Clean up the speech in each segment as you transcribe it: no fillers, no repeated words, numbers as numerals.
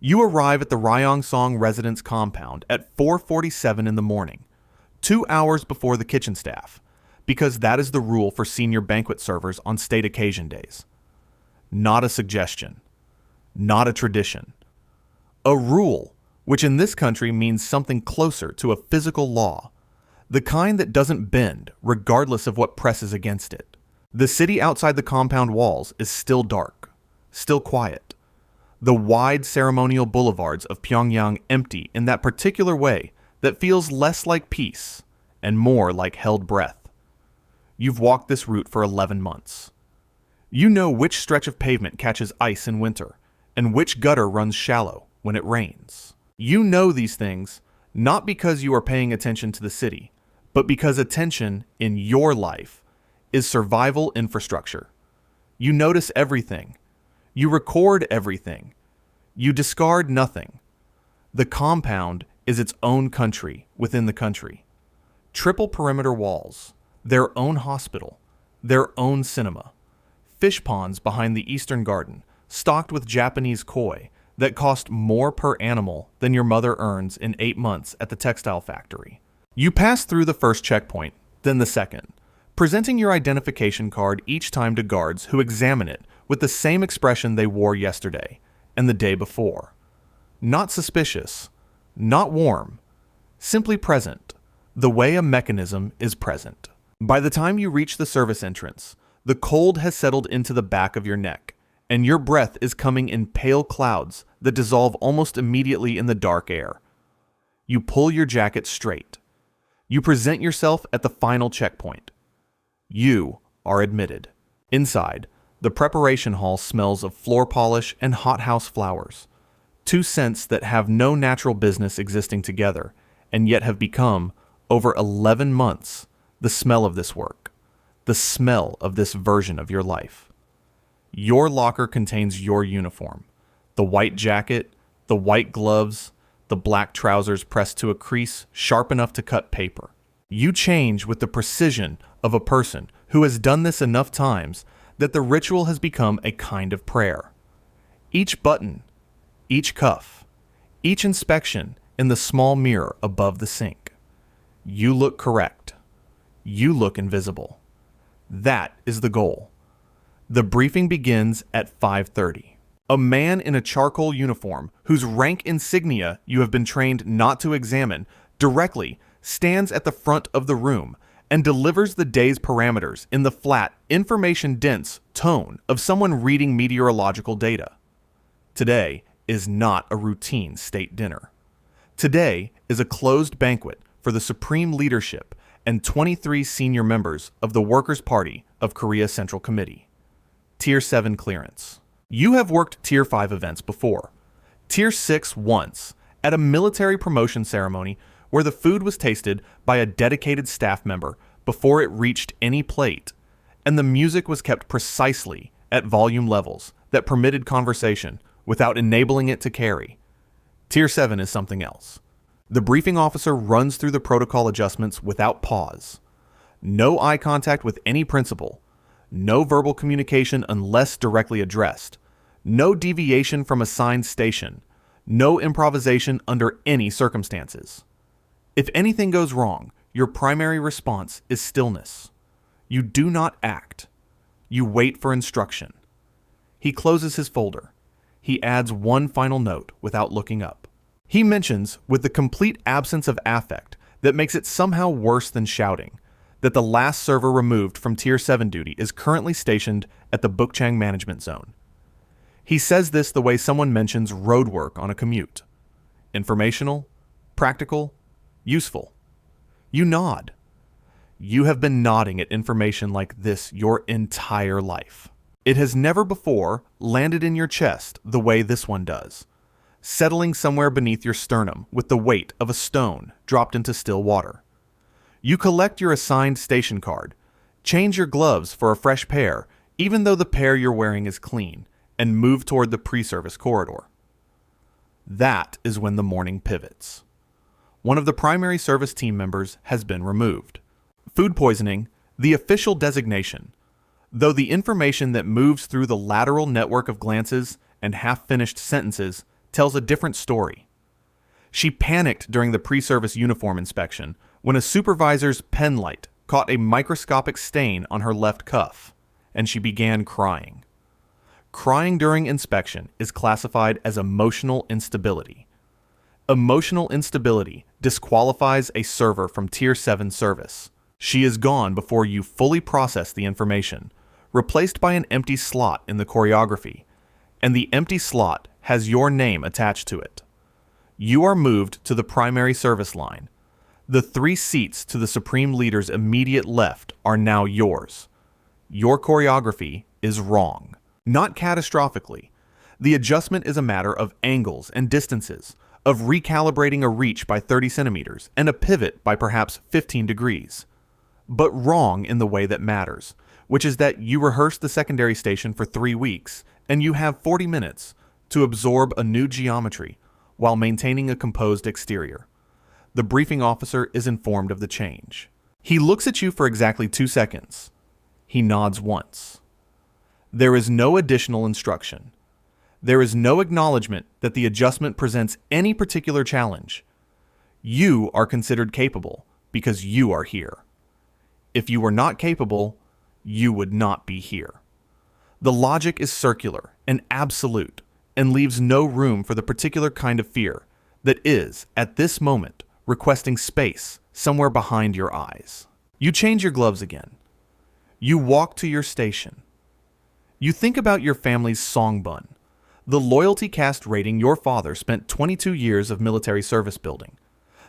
You arrive at the Ryongsong Residence compound at 4:47 in the morning, 2 hours before the kitchen staff, because that is the rule for senior banquet servers on state occasion days. Not a suggestion. Not a tradition. A rule, which in this country means something closer to a physical law, the kind that doesn't bend regardless of what presses against it. The city outside the compound walls is still dark, still quiet. The wide ceremonial boulevards of Pyongyang empty in that particular way that feels less like peace and more like held breath. You've walked this route for 11 months. You know which stretch of pavement catches ice in winter and which gutter runs shallow when it rains. You know these things not because you are paying attention to the city, but because attention in your life is survival infrastructure. You notice everything. You record everything. You discard nothing. The compound is its own country within the country. Triple perimeter walls, their own hospital, their own cinema, fish ponds behind the Eastern Garden, stocked with Japanese koi that cost more per animal than your mother earns in 8 months at the textile factory. You pass through the first checkpoint, then the second, presenting your identification card each time to guards who examine it with the same expression they wore yesterday and the day before. Not suspicious, not warm, simply present, the way a mechanism is present. By the time you reach the service entrance, the cold has settled into the back of your neck, and your breath is coming in pale clouds that dissolve almost immediately in the dark air. You pull your jacket straight. You present yourself at the final checkpoint. You are admitted. Inside, the preparation hall smells of floor polish and hothouse flowers, two scents that have no natural business existing together, and yet have become, over 11 months, the smell of this work, the smell of this version of your life. Your locker contains your uniform, the white jacket, the white gloves, the black trousers pressed to a crease sharp enough to cut paper. You change with the precision of a person who has done this enough times that the ritual has become a kind of prayer. Each button, each cuff, each inspection in the small mirror above the sink. You look correct. You look invisible. That is the goal. The briefing begins at 5:30. A man in a charcoal uniform, whose rank insignia you have been trained not to examine, directly stands at the front of the room and delivers the day's parameters in the flat, information-dense tone of someone reading meteorological data. Today is not a routine state dinner. Today is a closed banquet for the supreme leadership and 23 senior members of the Workers' Party of Korea Central Committee. Tier 7 clearance. You have worked Tier 5 events before. Tier 6 once, at a military promotion ceremony where the food was tasted by a dedicated staff member before it reached any plate, and the music was kept precisely at volume levels that permitted conversation without enabling it to carry. Tier 7 is something else. The briefing officer runs through the protocol adjustments without pause. No eye contact with any principal. No verbal communication unless directly addressed. No deviation from assigned station. No improvisation under any circumstances. If anything goes wrong, your primary response is stillness. You do not act. You wait for instruction. He closes his folder. He adds one final note without looking up. He mentions, with the complete absence of affect that makes it somehow worse than shouting, that the last server removed from Tier 7 duty is currently stationed at the Bucheong Management Zone. He says this the way someone mentions road work on a commute. Informational, practical, useful. You nod. You have been nodding at information like this your entire life. It has never before landed in your chest the way this one does, settling somewhere beneath your sternum with the weight of a stone dropped into still water. You collect your assigned station card, change your gloves for a fresh pair, even though the pair you're wearing is clean, and move toward the pre-service corridor. That is when the morning pivots. One of the primary service team members has been removed. Food poisoning, the official designation, though the information that moves through the lateral network of glances and half-finished sentences tells a different story. She panicked during the pre-service uniform inspection when a supervisor's pen light caught a microscopic stain on her left cuff, and she began crying. Crying during inspection is classified as emotional instability. Emotional instability disqualifies a server from Tier 7 service. She is gone before you fully process the information, replaced by an empty slot in the choreography, and the empty slot has your name attached to it. You are moved to the primary service line. The 3 seats to the Supreme Leader's immediate left are now yours. Your choreography is wrong. Not catastrophically. The adjustment is a matter of angles and distances, of recalibrating a reach by 30 centimeters and a pivot by perhaps 15 degrees. But wrong in the way that matters, which is that you rehearse the secondary station for 3 weeks and you have 40 minutes to absorb a new geometry while maintaining a composed exterior. The briefing officer is informed of the change. He looks at you for exactly 2 seconds. He nods once. There is no additional instruction. There is no acknowledgement that the adjustment presents any particular challenge. You are considered capable because you are here. If you were not capable, you would not be here. The logic is circular and absolute and leaves no room for the particular kind of fear that is, at this moment, requesting space somewhere behind your eyes. You change your gloves again. You walk to your station. You think about your family's song bun, the loyalty caste rating your father spent 22 years of military service building,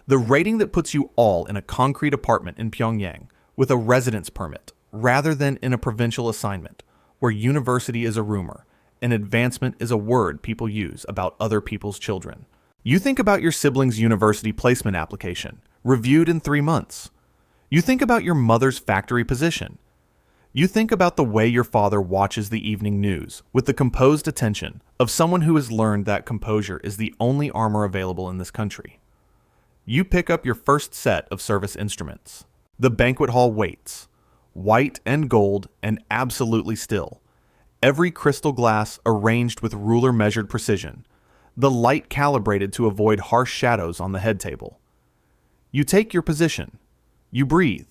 the rating that puts you all in a concrete apartment in Pyongyang with a residence permit rather than in a provincial assignment where university is a rumor and advancement is a word people use about other people's children. You think about your sibling's university placement application, reviewed in 3 months. You think about your mother's factory position. You think about the way your father watches the evening news with the composed attention of someone who has learned that composure is the only armor available in this country. You pick up your first set of service instruments. The banquet hall waits, white and gold and absolutely still. Every crystal glass arranged with ruler-measured precision. The light calibrated to avoid harsh shadows on the head table. You take your position. You breathe.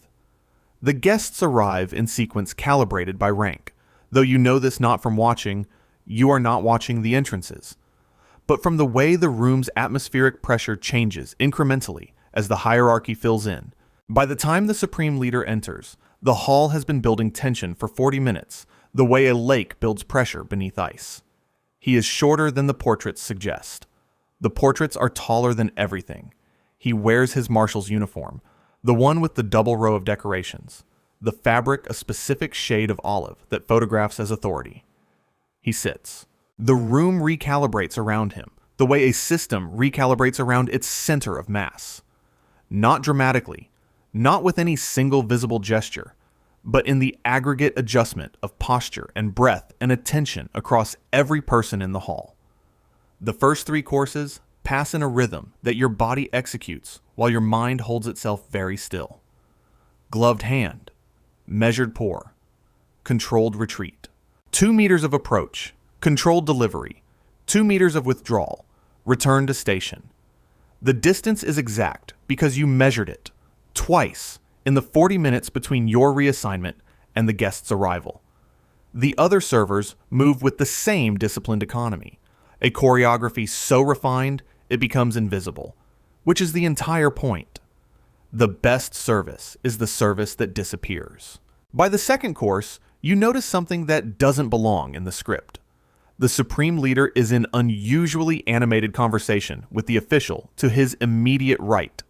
The guests arrive in sequence calibrated by rank, though you know this not from watching, you are not watching the entrances, but from the way the room's atmospheric pressure changes incrementally as the hierarchy fills in. By the time the Supreme Leader enters, the hall has been building tension for 40 minutes, the way a lake builds pressure beneath ice. He is shorter than the portraits suggest. The portraits are taller than everything. He wears his marshal's uniform, the one with the double row of decorations, the fabric a specific shade of olive that photographs as authority. He sits. The room recalibrates around him, the way a system recalibrates around its center of mass. Not dramatically, not with any single visible gesture, but in the aggregate adjustment of posture and breath and attention across every person in the hall. The first 3 courses pass in a rhythm that your body executes while your mind holds itself very still. Gloved hand, measured pour, controlled retreat. 2 meters of approach, controlled delivery, 2 meters of withdrawal, return to station. The distance is exact because you measured it, twice, in the 40 minutes between your reassignment and the guest's arrival. The other servers move with the same disciplined economy, a choreography so refined it becomes invisible, which is the entire point. The best service is the service that disappears. By the second course, you notice something that doesn't belong in the script. The Supreme Leader is in unusually animated conversation with the official to his immediate right,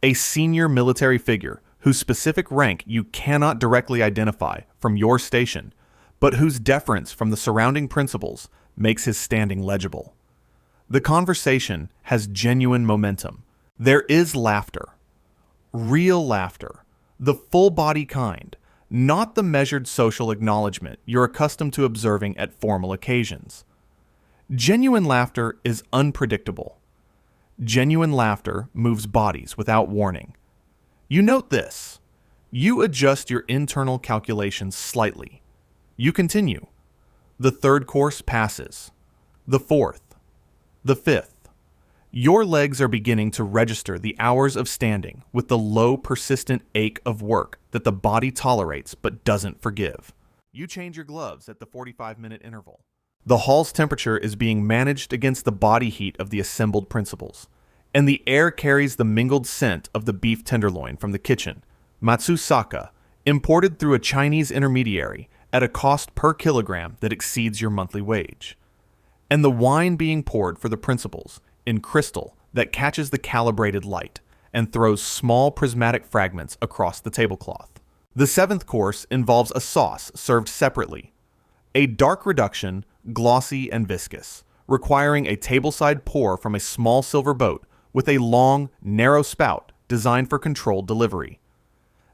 a senior military figure whose specific rank you cannot directly identify from your station, but whose deference from the surrounding principles makes his standing legible. The conversation has genuine momentum. There is laughter. Real laughter. The full-body kind, not the measured social acknowledgement you're accustomed to observing at formal occasions. Genuine laughter is unpredictable. Genuine laughter moves bodies without warning. You note this. You adjust your internal calculations slightly. You continue. The 3rd course passes. The 4th. The fifth, your legs are beginning to register the hours of standing with the low, persistent ache of work that the body tolerates but doesn't forgive. You change your gloves at the 45-minute interval. The hall's temperature is being managed against the body heat of the assembled principals, and the air carries the mingled scent of the beef tenderloin from the kitchen, matsusaka, imported through a Chinese intermediary at a cost per kilogram that exceeds your monthly wage, and the wine being poured for the principals in crystal that catches the calibrated light and throws small prismatic fragments across the tablecloth. The seventh course involves a sauce served separately, a dark reduction, glossy and viscous, requiring a tableside pour from a small silver boat with a long, narrow spout designed for controlled delivery.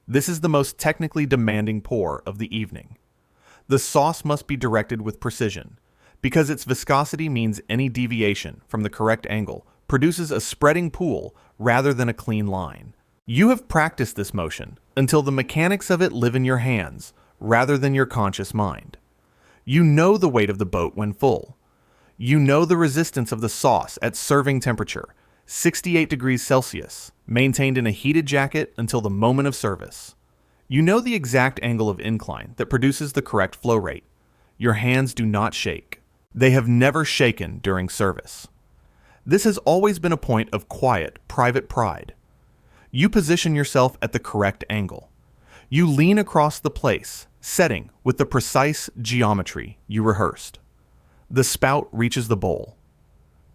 This is the most technically demanding pour of the evening. The sauce must be directed with precision, because its viscosity means any deviation from the correct angle produces a spreading pool rather than a clean line. You have practiced this motion until the mechanics of it live in your hands rather than your conscious mind. You know the weight of the boat when full. You know the resistance of the sauce at serving temperature, 68 degrees Celsius, maintained in a heated jacket until the moment of service. You know the exact angle of incline that produces the correct flow rate. Your hands do not shake. They have never shaken during service. This has always been a point of quiet, private pride. You position yourself at the correct angle. You lean across the place, setting with the precise geometry you rehearsed. The spout reaches the bowl.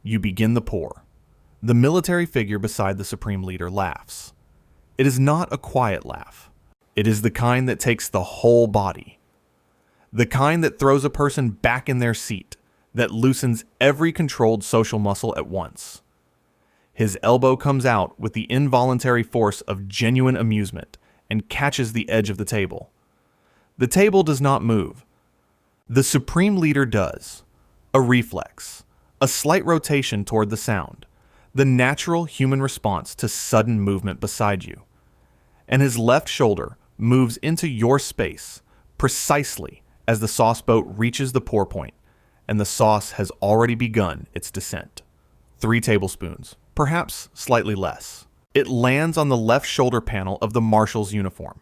You begin the pour. The military figure beside the supreme leader laughs. It is not a quiet laugh. It is the kind that takes the whole body. The kind that throws a person back in their seat, that loosens every controlled social muscle at once. His elbow comes out with the involuntary force of genuine amusement and catches the edge of the table. The table does not move. The supreme leader does. A reflex, a slight rotation toward the sound, the natural human response to sudden movement beside you. And his left shoulder moves into your space precisely as the sauce boat reaches the pour point, and the sauce has already begun its descent. 3 tablespoons, perhaps slightly less. It lands on the left shoulder panel of the marshal's uniform.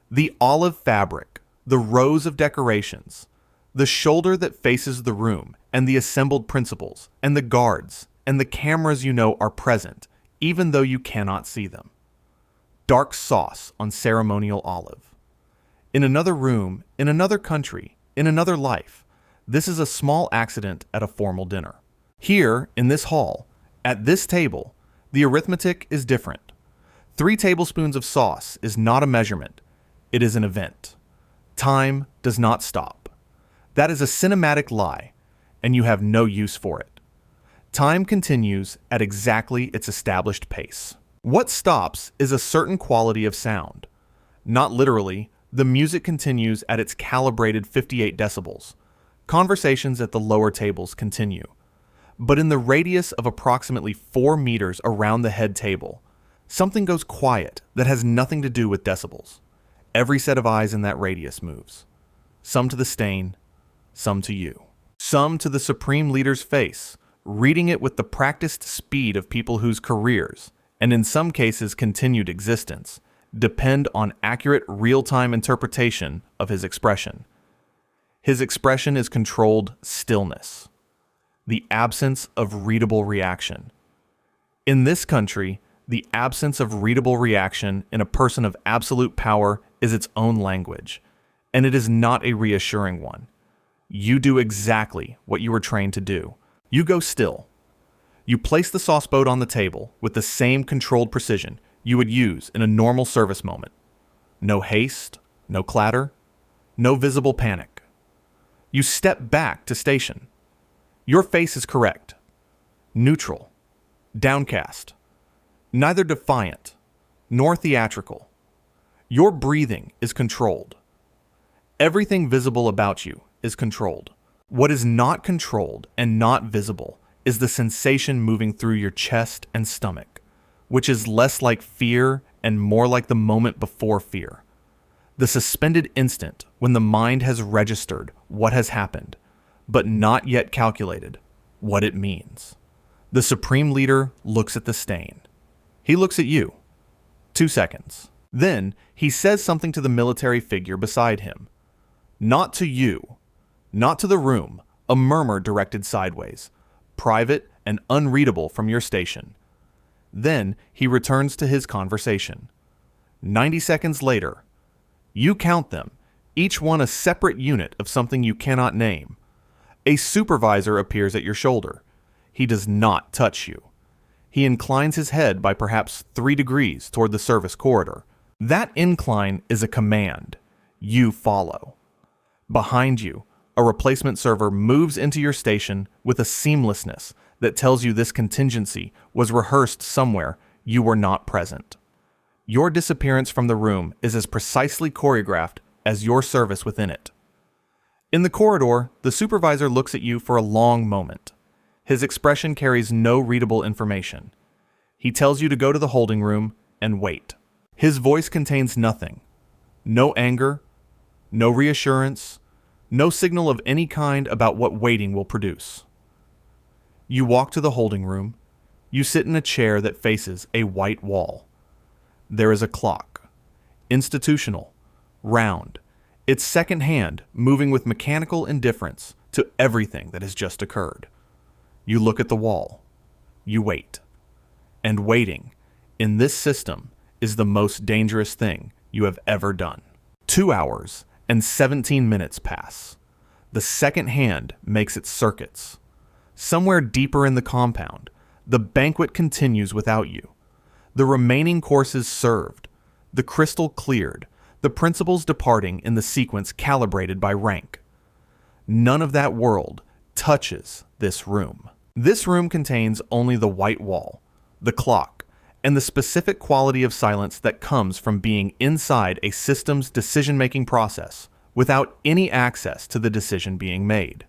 The olive fabric, the rows of decorations, the shoulder that faces the room, and the assembled principals, and the guards, and the cameras you know are present, even though you cannot see them. Dark sauce on ceremonial olive. In another room, in another country, in another life, this is a small accident at a formal dinner. Here, in this hall, at this table, the arithmetic is different. 3 tablespoons of sauce is not a measurement. It is an event. Time does not stop. That is a cinematic lie, and you have no use for it. Time continues at exactly its established pace. What stops is a certain quality of sound. Not literally, the music continues at its calibrated 58 decibels. Conversations at the lower tables continue. But in the radius of approximately 4 meters around the head table, something goes quiet that has nothing to do with decibels. Every set of eyes in that radius moves. Some to the stain, some to you. Some to the supreme leader's face, reading it with the practiced speed of people whose careers, and in some cases continued existence, depend on accurate real-time interpretation of his expression. His expression is controlled stillness, the absence of readable reaction. In this country, the absence of readable reaction in a person of absolute power is its own language, and it is not a reassuring one. You do exactly what you were trained to do. You go still. You place the sauce boat on the table with the same controlled precision you would use in a normal service moment. No haste, no clatter, no visible panic. You step back to station. Your face is correct, neutral, downcast, neither defiant nor theatrical. Your breathing is controlled. Everything visible about you is controlled. What is not controlled and not visible is the sensation moving through your chest and stomach, which is less like fear and more like the moment before fear. The suspended instant when the mind has registered what has happened, but not yet calculated what it means. The Supreme Leader looks at the stain. He looks at you. 2 seconds. Then he says something to the military figure beside him. Not to you. Not to the room. A murmur directed sideways, private and unreadable from your station. Then he returns to his conversation. 90 seconds later, you count them, each one a separate unit of something you cannot name. A supervisor appears at your shoulder. He does not touch you. He inclines his head by perhaps 3 degrees toward the service corridor. That incline is a command. You follow. Behind you, a replacement server moves into your station with a seamlessness that tells you this contingency was rehearsed somewhere you were not present. Your disappearance from the room is as precisely choreographed as your service within it. In the corridor, the supervisor looks at you for a long moment. His expression carries no readable information. He tells you to go to the holding room and wait. His voice contains nothing. No anger, no reassurance, no signal of any kind about what waiting will produce. You walk to the holding room. You sit in a chair that faces a white wall. There is a clock. Institutional, round, its second hand moving with mechanical indifference to everything that has just occurred. You look at the wall. You wait. And waiting, in this system, is the most dangerous thing you have ever done. 2 hours and 17 minutes pass. The second hand makes its circuits. Somewhere deeper in the compound, the banquet continues without you. The remaining courses served, the crystal cleared, the principals departing in the sequence calibrated by rank. None of that world touches this room. This room contains only the white wall, the clock, and the specific quality of silence that comes from being inside a system's decision-making process without any access to the decision being made.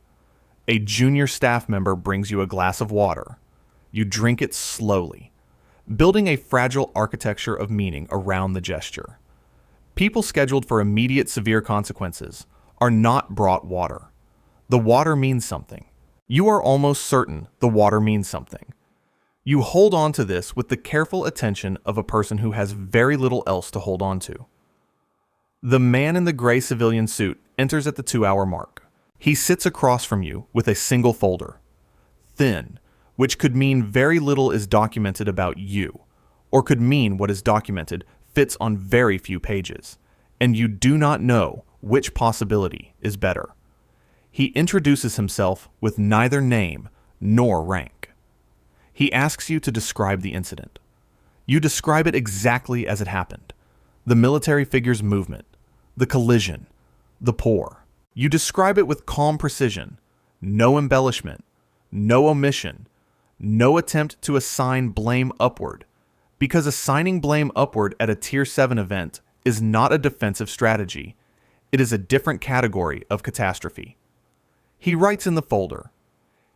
A junior staff member brings you a glass of water. You drink it slowly, building a fragile architecture of meaning around the gesture. People scheduled for immediate severe consequences are not brought water. The water means something. You are almost certain the water means something. You hold on to this with the careful attention of a person who has very little else to hold on to. The man in the gray civilian suit enters at the 2-hour mark. He sits across from you with a single folder. Thin, which could mean very little is documented about you, or could mean what is documented fits on very few pages, and you do not know which possibility is better. He introduces himself with neither name nor rank. He asks you to describe the incident. You describe it exactly as it happened. The military figure's movement, the collision, the pour. You describe it with calm precision, no embellishment, no omission, no attempt to assign blame upward, because assigning blame upward at a Tier 7 event is not a defensive strategy. It is a different category of catastrophe. He writes in the folder.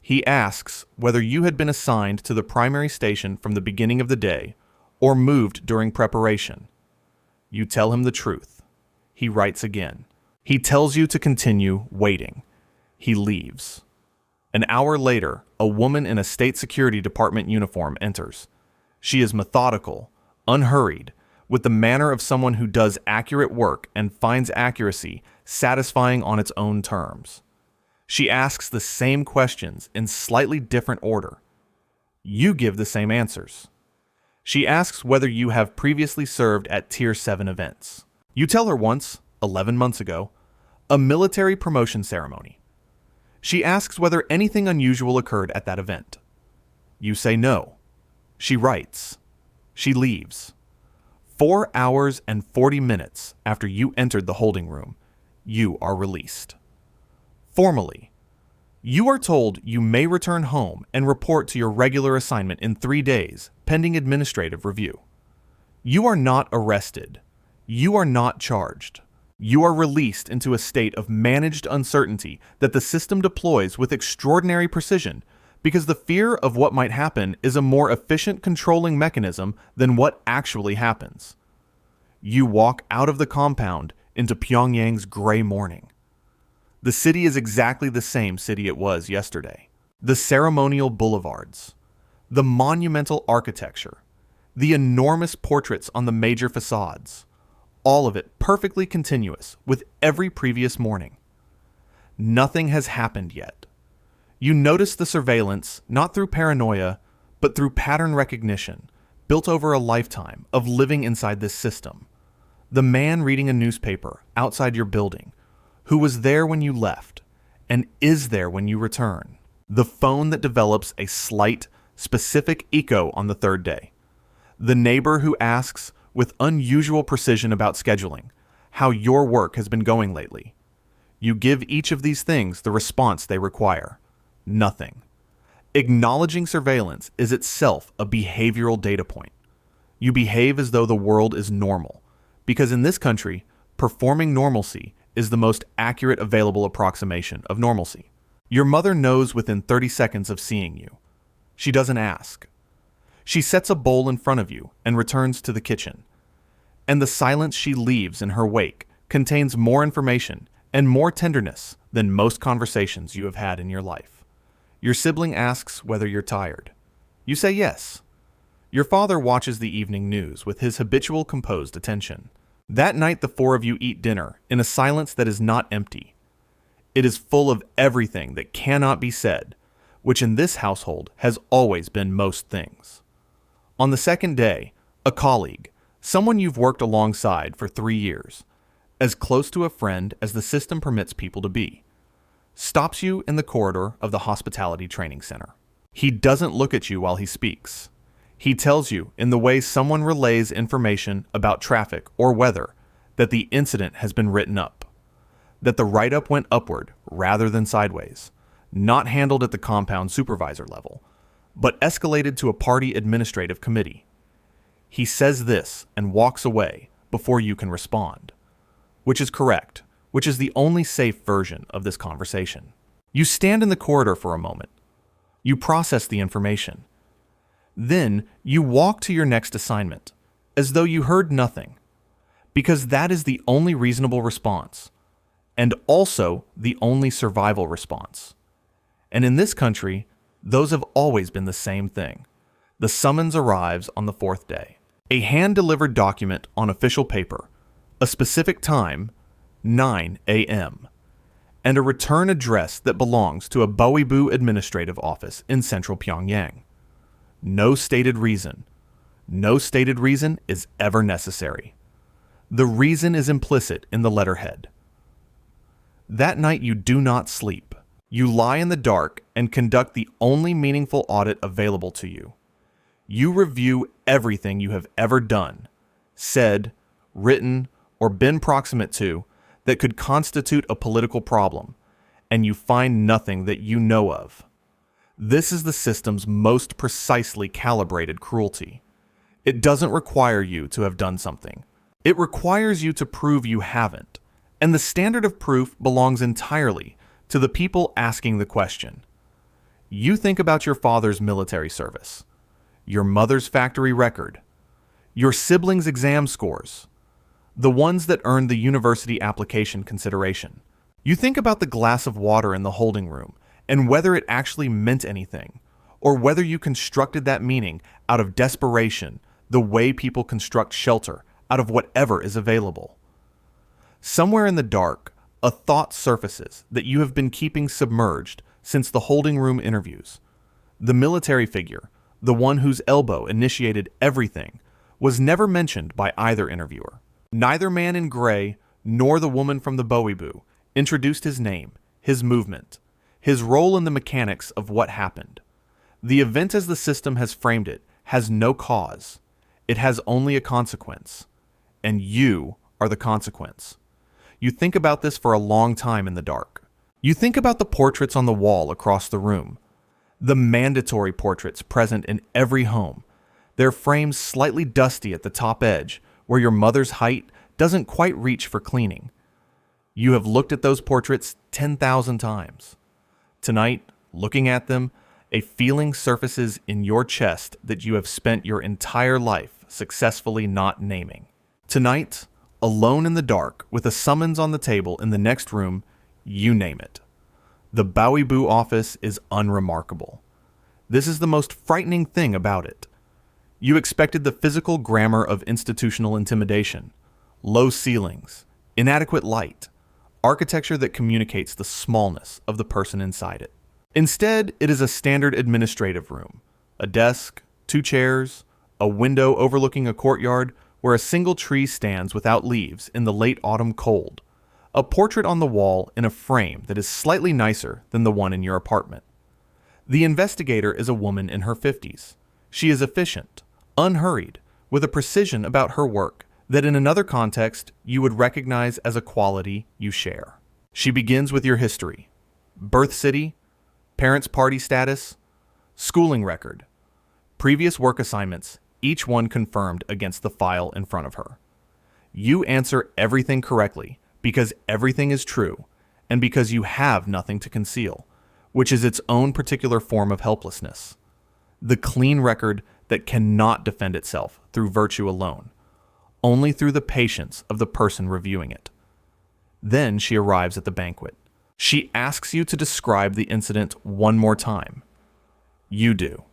He asks whether you had been assigned to the primary station from the beginning of the day or moved during preparation. You tell him the truth. He writes again. He tells you to continue waiting. He leaves. An hour later, a woman in a State Security Department uniform enters. She is methodical, unhurried, with the manner of someone who does accurate work and finds accuracy satisfying on its own terms. She asks the same questions in slightly different order. You give the same answers. She asks whether you have previously served at Tier 7 events. You tell her once, 11 months ago, a military promotion ceremony. She asks whether anything unusual occurred at that event. You say no. She writes. She leaves. 4 hours and 40 minutes after you entered the holding room, you are released. Formally, you are told you may return home and report to your regular assignment in 3 days, pending administrative review. You are not arrested. You are not charged. You are released into a state of managed uncertainty that the system deploys with extraordinary precision because the fear of what might happen is a more efficient controlling mechanism than what actually happens. You walk out of the compound into Pyongyang's gray morning. The city is exactly the same city it was yesterday. The ceremonial boulevards, The monumental architecture, the enormous portraits on the major facades, all of it perfectly continuous with every previous morning. Nothing has happened yet. You notice the surveillance not through paranoia, but through pattern recognition, built over a lifetime of living inside this system. The man reading a newspaper outside your building, who was there when you left, and is there when you return. The phone that develops a slight, specific echo on the third day. The neighbor who asks, with unusual precision about scheduling, how your work has been going lately. You give each of these things the response they require. Nothing. Acknowledging surveillance is itself a behavioral data point. You behave as though the world is normal, because in this country, performing normalcy is the most accurate available approximation of normalcy. Your mother knows within 30 seconds of seeing you. She doesn't ask. She sets a bowl in front of you and returns to the kitchen. And the silence she leaves in her wake contains more information and more tenderness than most conversations you have had in your life. Your sibling asks whether you're tired. You say yes. Your father watches the evening news with his habitual composed attention. That night the four of you eat dinner in a silence that is not empty. It is full of everything that cannot be said, which in this household has always been most things. On the second day, a colleague, someone you've worked alongside for 3 years, as close to a friend as the system permits people to be, stops you in the corridor of the hospitality training center. He doesn't look at you while he speaks. He tells you in the way someone relays information about traffic or weather that the incident has been written up, that the write-up went upward rather than sideways, not handled at the compound supervisor level, but escalated to a party administrative committee. He says this and walks away before you can respond, which is correct, which is the only safe version of this conversation. You stand in the corridor for a moment. You process the information. Then you walk to your next assignment, as though you heard nothing, because that is the only reasonable response, and also the only survival response. And in this country, those have always been the same thing. The summons arrives on the fourth day. A hand-delivered document on official paper, a specific time, 9 a.m., and a return address that belongs to a Boibu administrative office in central Pyongyang. No stated reason. No stated reason is ever necessary. The reason is implicit in the letterhead. That night you do not sleep. You lie in the dark and conduct the only meaningful audit available to you. You review everything you have ever done, said, written, or been proximate to that could constitute a political problem, and you find nothing that you know of. This is the system's most precisely calibrated cruelty. It doesn't require you to have done something. It requires you to prove you haven't, and the standard of proof belongs entirely to the people asking the question. You think about your father's military service, your mother's factory record, your siblings' exam scores, the ones that earned the university application consideration. You think about the glass of water in the holding room and whether it actually meant anything, or whether you constructed that meaning out of desperation, the way people construct shelter out of whatever is available. Somewhere in the dark, a thought surfaces that you have been keeping submerged since the holding room interviews. The military figure, the one whose elbow initiated everything, was never mentioned by either interviewer. Neither man in gray nor the woman from the Boibu introduced his name, his movement, his role in the mechanics of what happened. The event as the system has framed it has no cause. It has only a consequence. And you are the consequence. You think about this for a long time in the dark. You think about the portraits on the wall across the room, the mandatory portraits present in every home, their frames slightly dusty at the top edge where your mother's height doesn't quite reach for cleaning. You have looked at those portraits 10,000 times. Tonight, looking at them, a feeling surfaces in your chest that you have spent your entire life successfully not naming. Tonight, alone in the dark, with a summons on the table in the next room, you name it. The Boibu office is unremarkable. This is the most frightening thing about it. You expected the physical grammar of institutional intimidation, low ceilings, inadequate light, architecture that communicates the smallness of the person inside it. Instead, it is a standard administrative room, a desk, 2 chairs, a window overlooking a courtyard where a single tree stands without leaves in the late autumn cold, a portrait on the wall in a frame that is slightly nicer than the one in your apartment. The investigator is a woman in her 50s. She is efficient, unhurried, with a precision about her work that in another context you would recognize as a quality you share. She begins with your history, birth city, parents' party status, schooling record, previous work assignments, each one confirmed against the file in front of her. You answer everything correctly because everything is true and because you have nothing to conceal, which is its own particular form of helplessness. The clean record that cannot defend itself through virtue alone, only through the patience of the person reviewing it. Then she arrives at the banquet. She asks you to describe the incident one more time. You do.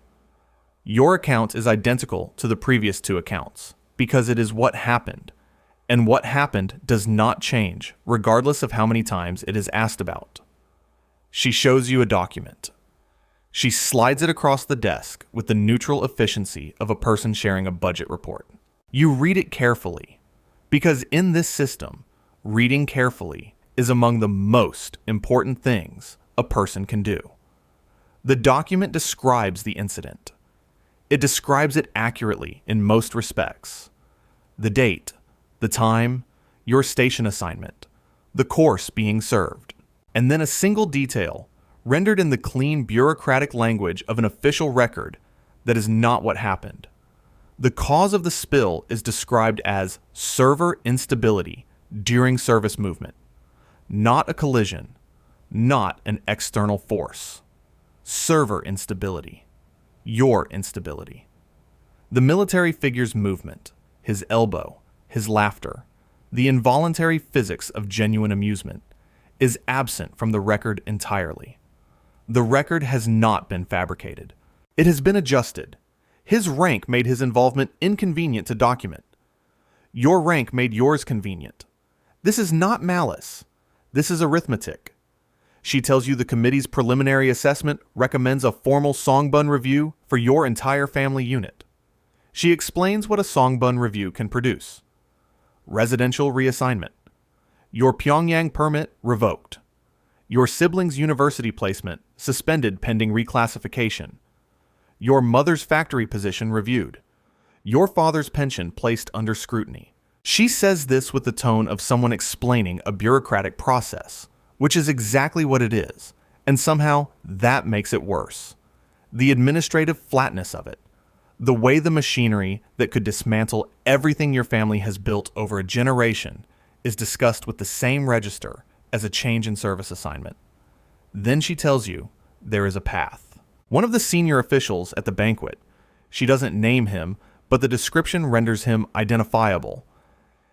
Your account is identical to the previous 2 accounts because it is what happened, and what happened does not change regardless of how many times it is asked about. She shows you a document. She slides it across the desk with the neutral efficiency of a person sharing a budget report. You read it carefully, because in this system, reading carefully is among the most important things a person can do. The document describes the incident. It describes it accurately in most respects. The date, the time, your station assignment, the course being served, and then a single detail rendered in the clean bureaucratic language of an official record that is not what happened. The cause of the spill is described as server instability during service movement, not a collision, not an external force. Server instability, your instability. The military figure's movement, his elbow, his laughter, the involuntary physics of genuine amusement, is absent from the record entirely. The record has not been fabricated. It has been adjusted. His rank made his involvement inconvenient to document. Your rank made yours convenient. This is not malice. This is arithmetic. She tells you the committee's preliminary assessment recommends a formal songbun review for your entire family unit. She explains what a songbun review can produce. Residential reassignment. Your Pyongyang permit revoked. Your sibling's university placement suspended pending reclassification. Your mother's factory position reviewed. Your father's pension placed under scrutiny. She says this with the tone of someone explaining a bureaucratic process, which is exactly what it is, and somehow that makes it worse. The administrative flatness of it. The way the machinery that could dismantle everything your family has built over a generation is discussed with the same register as a change in service assignment. Then she tells you there is a path. One of the senior officials at the banquet, she doesn't name him, but the description renders him identifiable,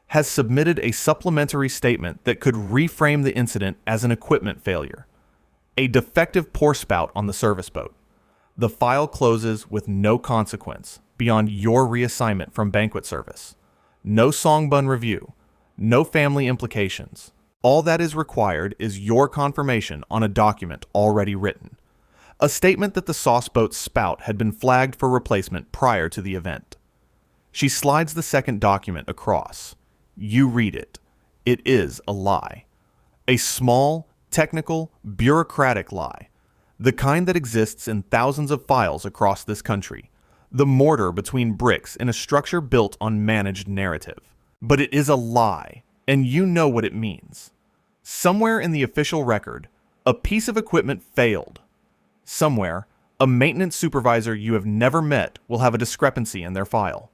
has submitted a supplementary statement that could reframe the incident as an equipment failure, a defective pour spout on the service boat. The file closes with no consequence beyond your reassignment from banquet service. No songbun review, no family implications. All that is required is your confirmation on a document already written. A statement that the sauce boat's spout had been flagged for replacement prior to the event. She slides the second document across. You read it. It is a lie. A small, technical, bureaucratic lie. The kind that exists in thousands of files across this country. The mortar between bricks in a structure built on managed narrative. But it is a lie, and you know what it means. Somewhere in the official record, a piece of equipment failed. Somewhere, a maintenance supervisor you have never met will have a discrepancy in their file.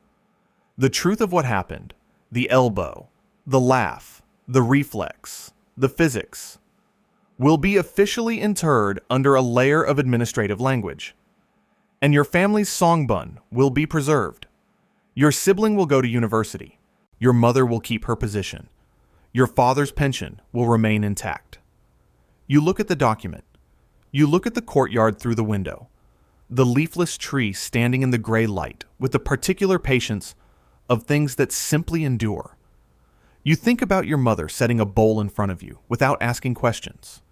The truth of what happened, the elbow, the laugh, the reflex, the physics, will be officially interred under a layer of administrative language. And your family's songbun will be preserved. Your sibling will go to university. Your mother will keep her position. Your father's pension will remain intact. You look at the document. You look at the courtyard through the window. the leafless tree standing in the gray light with the particular patience of things that simply endure. You think about your mother setting a bowl in front of you without asking questions.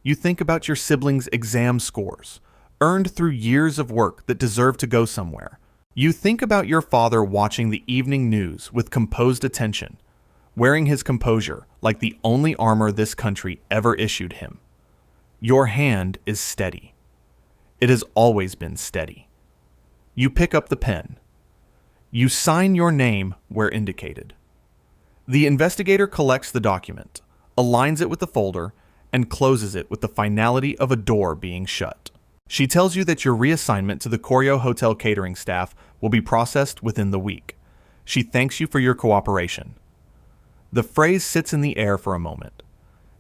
You think about your siblings' exam scores, earned through years of work that deserve to go somewhere. You think about your father watching the evening news with composed attention, wearing his composure like the only armor this country ever issued him. Your hand is steady. It has always been steady. You pick up the pen. You sign your name where indicated. The investigator collects the document, aligns it with the folder, and closes it with the finality of a door being shut. She tells you that your reassignment to the Koryo Hotel catering staff will be processed within the week. She thanks you for your cooperation. The phrase sits in the air for a moment.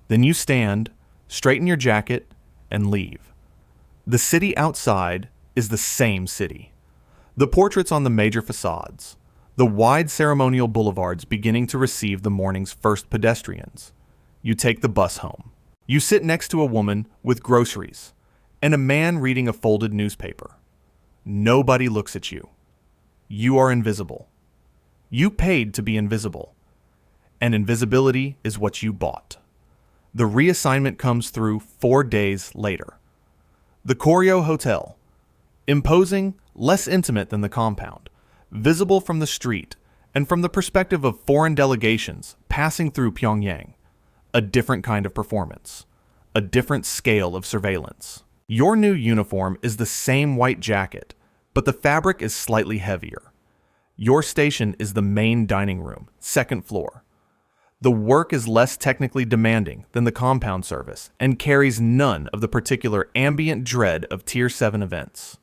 Then you stand, straighten your jacket, and leave. The city outside is the same city. The portraits on the major facades, the wide ceremonial boulevards beginning to receive the morning's first pedestrians. You take the bus home. You sit next to a woman with groceries and a man reading a folded newspaper. Nobody looks at you. You are invisible. You paid to be invisible. And invisibility is what you bought. The reassignment comes through 4 days later. The Koryo Hotel. Imposing, less intimate than the compound, visible from the street and from the perspective of foreign delegations passing through Pyongyang. A different kind of performance. A different scale of surveillance. Your new uniform is the same white jacket, but the fabric is slightly heavier. Your station is the main dining room, second floor. The work is less technically demanding than the compound service and carries none of the particular ambient dread of Tier 7 events.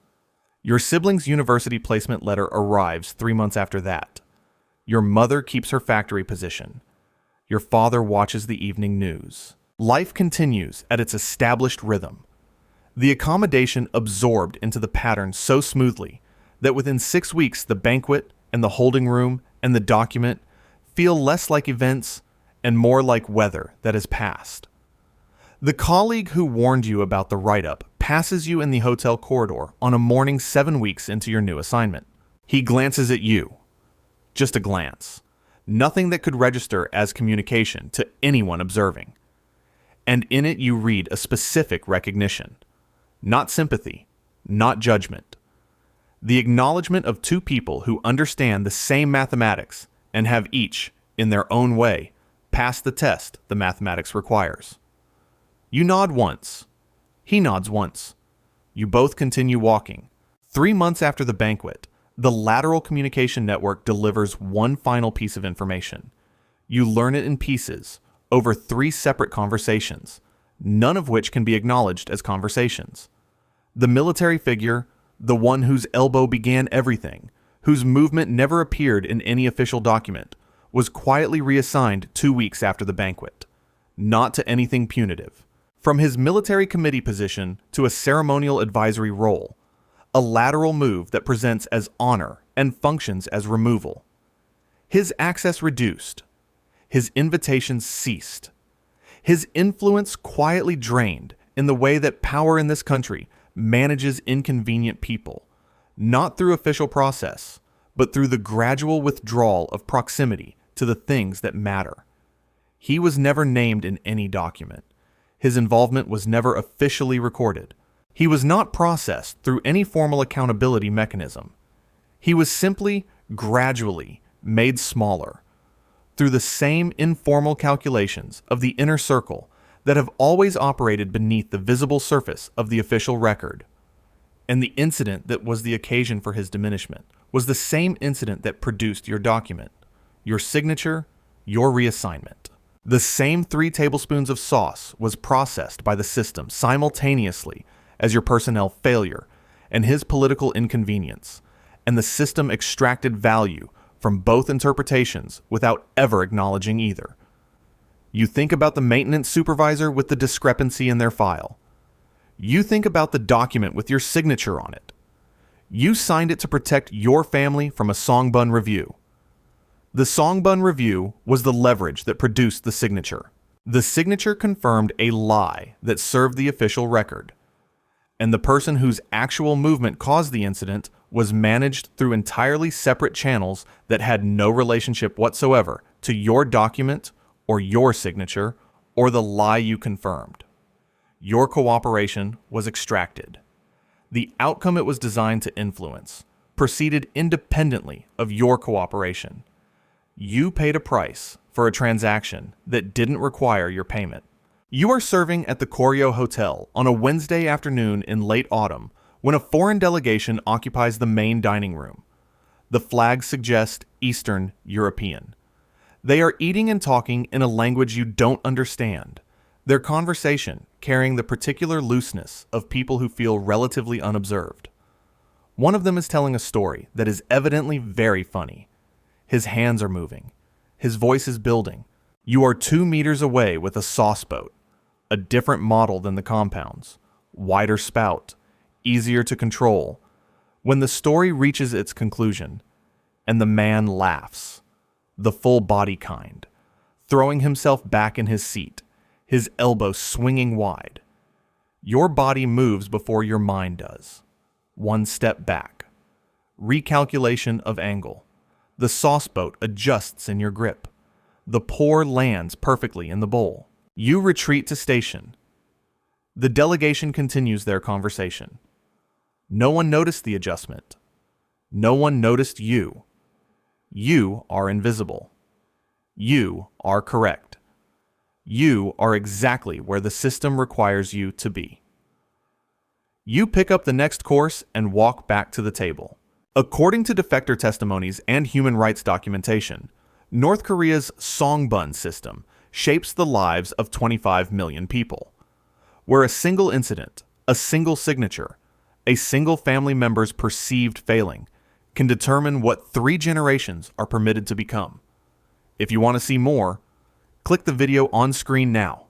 Your sibling's university placement letter arrives 3 months after that. Your mother keeps her factory position. Your father watches the evening news. Life continues at its established rhythm. The accommodation absorbed into the pattern so smoothly that within 6 weeks the banquet and the holding room and the document feel less like events and more like weather that has passed. The colleague who warned you about the write-up passes you in the hotel corridor on a morning 7 weeks into your new assignment. He glances at you. Just a glance. Nothing that could register as communication to anyone observing. And in it you read a specific recognition. Not sympathy, not judgment. The acknowledgement of two people who understand the same mathematics and have each, in their own way, passed the test the mathematics requires. You nod once. He nods once. You both continue walking. 3 months after the banquet, the lateral communication network delivers one final piece of information. You learn it in pieces, over 3 separate conversations, none of which can be acknowledged as conversations. The military figure, the one whose elbow began everything, whose movement never appeared in any official document, was quietly reassigned 2 weeks after the banquet. Not to anything punitive. From his military committee position to a ceremonial advisory role, a lateral move that presents as honor and functions as removal. His access reduced. His invitations ceased. His influence quietly drained in the way that power in this country manages inconvenient people, not through official process, but through the gradual withdrawal of proximity to the things that matter. He was never named in any document. His involvement was never officially recorded. He was not processed through any formal accountability mechanism. He was simply, gradually, made smaller, through the same informal calculations of the inner circle that have always operated beneath the visible surface of the official record. And the incident that was the occasion for his diminishment was the same incident that produced your document, your signature, your reassignment. The same 3 tablespoons of sauce was processed by the system simultaneously as your personnel failure and his political inconvenience, and the system extracted value from both interpretations without ever acknowledging either. You think about the maintenance supervisor with the discrepancy in their file. You think about the document with your signature on it. You signed it to protect your family from a songbun review. The songbun review was the leverage that produced the signature. The signature confirmed a lie that served the official record. and the person whose actual movement caused the incident was managed through entirely separate channels that had no relationship whatsoever to your document or your signature or the lie you confirmed. Your cooperation was extracted. The outcome it was designed to influence proceeded independently of your cooperation. You paid a price for a transaction that didn't require your payment. You are serving at the Koryo Hotel on a Wednesday afternoon in late autumn when a foreign delegation occupies the main dining room. The flags suggest Eastern European. They are eating and talking in a language you don't understand, their conversation carrying the particular looseness of people who feel relatively unobserved. One of them is telling a story that is evidently very funny. His hands are moving. His voice is building. You are 2 meters away with a sauce boat, a different model than the compounds, wider spout, easier to control, when the story reaches its conclusion, and the man laughs, the full body kind, throwing himself back in his seat, his elbow swinging wide. Your body moves before your mind does. 1 step back. Recalculation of angle. The sauce boat adjusts in your grip. The pour lands perfectly in the bowl. You retreat to station. The delegation continues their conversation. No one noticed the adjustment. No one noticed you. You are invisible. You are correct. You are exactly where the system requires you to be. You pick up the next course and walk back to the table. According to defector testimonies and human rights documentation, North Korea's songbun system shapes the lives of 25 million people, where a single incident, a single signature, a single family member's perceived failing can determine what 3 generations are permitted to become. If you want to see more, click the video on screen now.